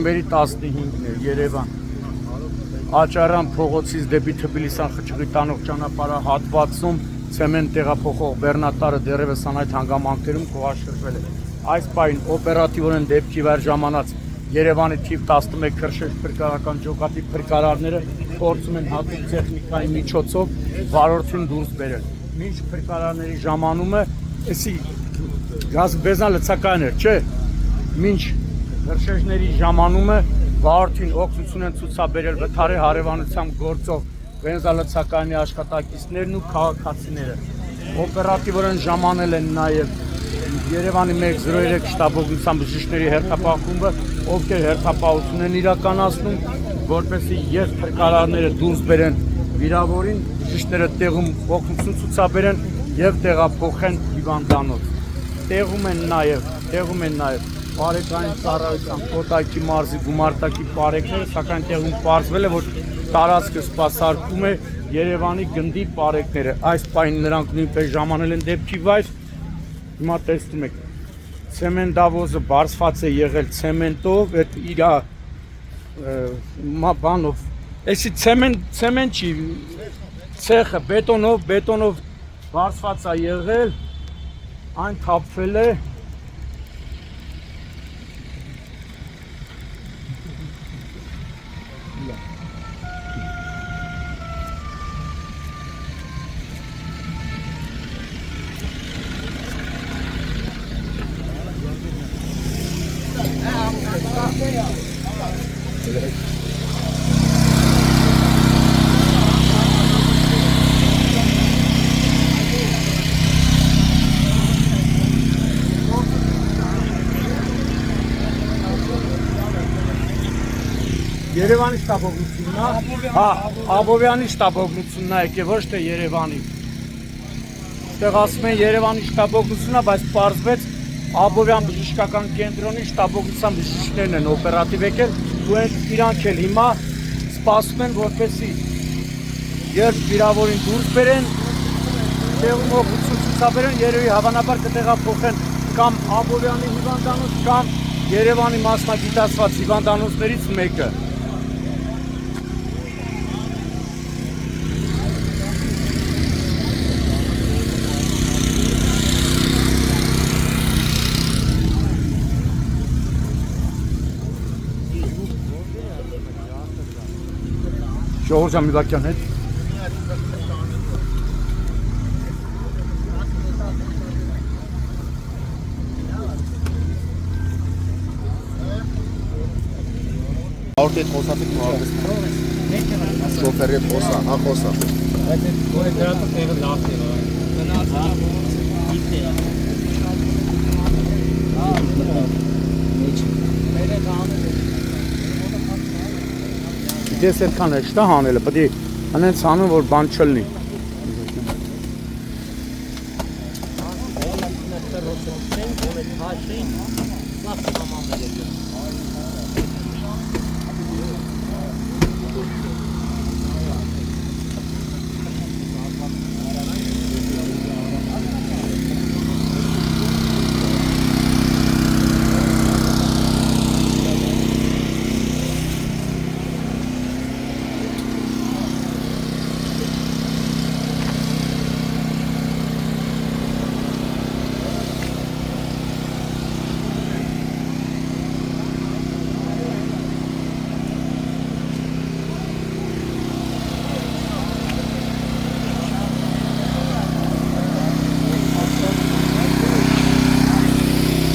Դեկտեմբերի 15-ն է, Երևան։ Աճարան փողոցից դեպի Թբիլիսյան խճղի տանող ճանապարհահատվածում ցեմենտ տեղափոխող բեռնատարը դեռևս անայդ հանգամանքներում կողաշրջվել է։ Այս պահին օպերատիվորեն դեպքի վայր ժամանած Երևանի թիվ 11 քրշեջ փրկարարական ջոկատի փրկարարները փորձում են հատուկ տեխնիկայի միջոցով վարորդին դուրս բերել։ Մինչ փրկարարների ժամանումը, էսի գազբեզան լցակային էր, չէ՞։ Մինչ քրշեջների ժամանումը վարորդին օգնություն են ցուցաբերել վթարի հարևանությամբ գործող բենզալցակայանի աշխատակիցներն ու քաղաքացիները։ Օպերատիվորեն ժամանել են նաև Երևանի 103 շտաբօգնության բժիշկների հերթապահ, ովքեր հերթապահություն են իրականացնում, որպեսզի երբ փրկարարները դուրս բերեն վիրավորին, բժիշկները տեղում օգնություն ցուցաբերեն եւ տեղափոխեն հիվանդանոց։ Տեղում են նաև բարեկային ծառայության Կոտայքի մարզի գումարտակի պարեկները, սակայն տեղում պարզվել է, որ տարածքը սպասարկում է Երևանի գնդի պարեկները։ Այս պահին նրանք նույնպես ժամանել են դեպքի վայր։ Հիմա տեսնում եք, ցեմենտավոզը բարձված է եղել ցեմենտով, այդ իր բանով, էսի ցեմենտ չի, ցեխը բետոնով բարձված է եղել, այն թափվել է։ Երևանի շտաբօգնությունն է, հա, Աբովյանի շտաբօգնությունն է եկել, ոչ թե Երևանի։ Այդտեղ ասում են Երևանի շտաբօգնությունն է, բայց պարզվեց Աբովյան բժշկական կենտրոնի շտաբօգնության բժիշկներն են օպերատիվ եկել, ու իրանք էլ հիմա սպասում են, որպեսզի երբ վիրավորին դուրս բերեն, տեղում օգնություն ցուցաբերեն, երևի հավանաբար կտեղափոխեն կամ Աբովյանի հիվանդանոց կամ Երևանի մասնագիտացված հիվանդանոցներից մեկը։ Ժողովուրդ Ջամիլակյան հետ։ Արդյոք խոսացիք մարդ շոֆերի հետ խոսա, հա խոսա։ Այդ որ դրանց տեղը լավ է։ Դες այդքան է շտա հանելը, պետք է անենց հանուն, որ բան չլինի։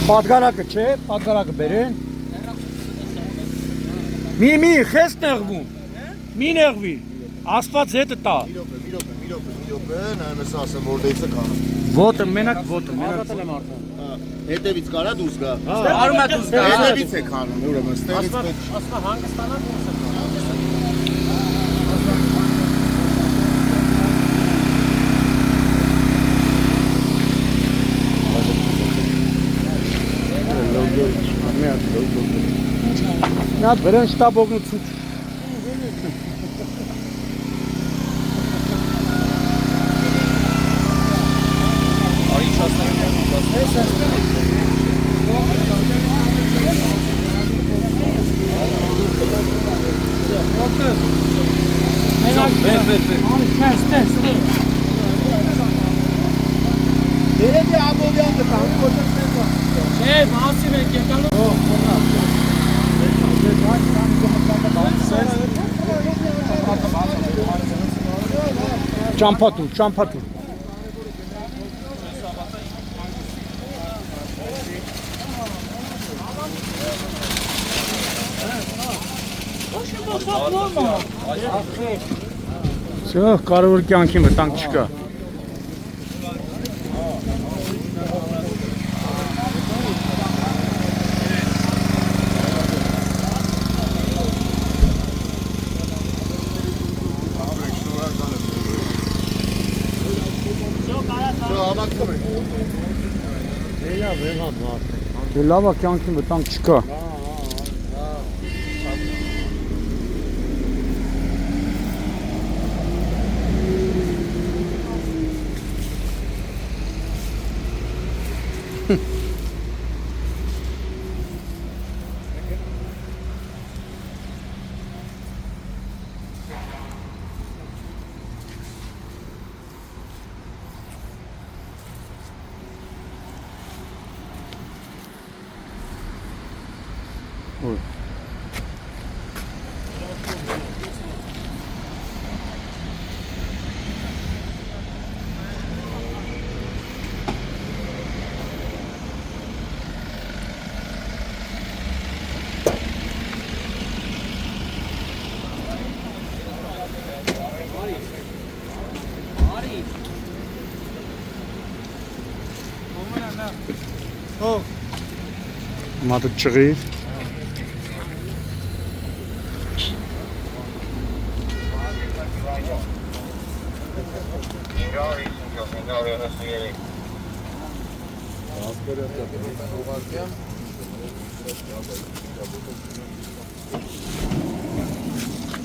Պատգարակը չէ, պատգարակը բերեն։ Մի խես նեղվում, մի նեղվի, ասված հետը տա։ Միրոպը, նայում ես ասեմ, որ դեյցը կանում։ Ոտը, մենակ ոտը, Հետևից կարա դուրս գա։ Արում է դուրս գա։ Հետևից է կանում, ուրեմն, ստեղից պետք։ Ասա հանգստանա դուրս է։ Նա բրեն շտաբօգնություն։ Երևի Աբովյան դկան, որտեղ մենք Չէ, մասի մենք եկալու։ Ճամփատուր։ Всё, կարևոր կյանքի վտանգ չկա։ համակցում ենք։ Դե լավ է, կյանքի վտանգ չկա։ Ой. Մատը ճղի։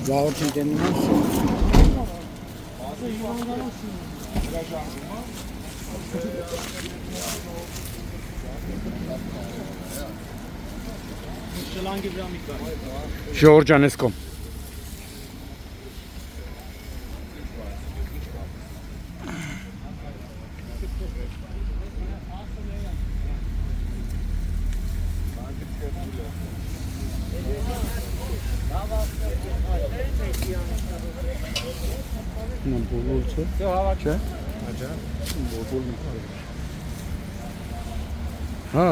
Գաղորդին տենում ես։ Ժորժան ես կոմ։ Բոլոր չէ։ Չէ։ Հա։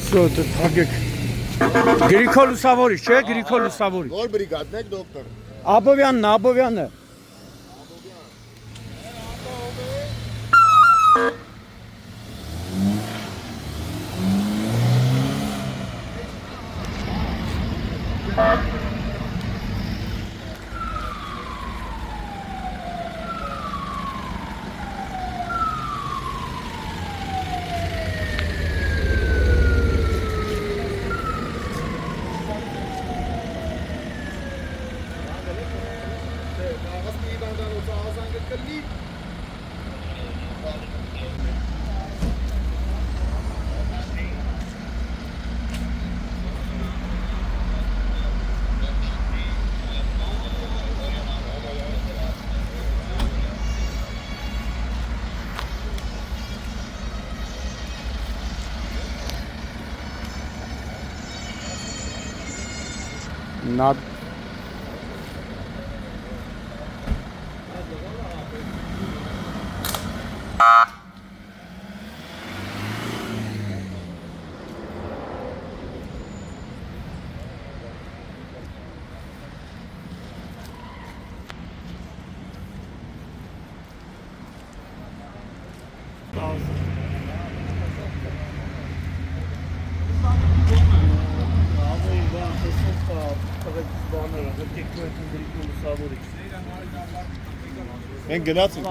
Սո դե թագեք Գրիգոր Լուսավորիչ, չէ, Գրիգոր Լուսավորիչ։ Որ բրիգադն եք դոկտոր։ Աբովյանն։ Նա Մենք գնացինք։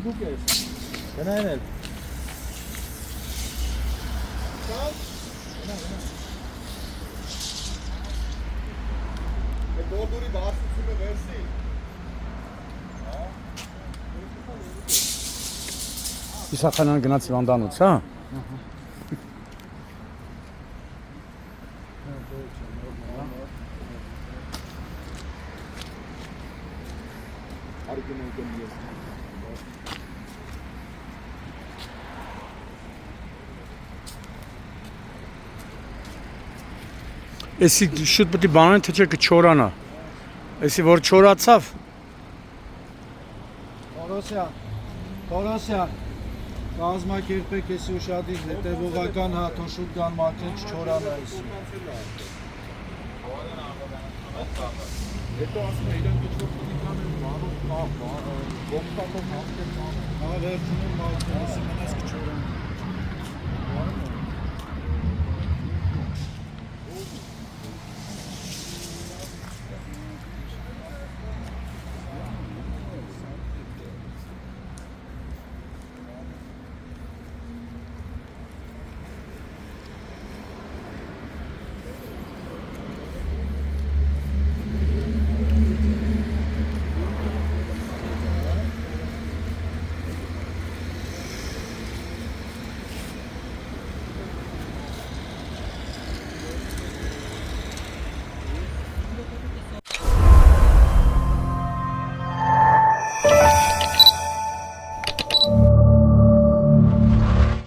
Դուք ես։ Գնայել։ Դորդուրի բարձրությունը վերսի։ Իսախանյան գնաց Հիվանդանոց, հա։ Էսի շուտ պետք է բանան թե չէ կչորանա։ Էսի որ չորացավ։ Տորոսյան, կազմակերպեք էսի ուշադիր հետևողական հա թոշուտ կան մակեն չչորանա էսի։ Հետո ասում է իրենք ինչ-որ պիտի կանեն, բարով կապ, ողտակով համկեն կանեն։ Հա վերջում մակեն, էսի մնաց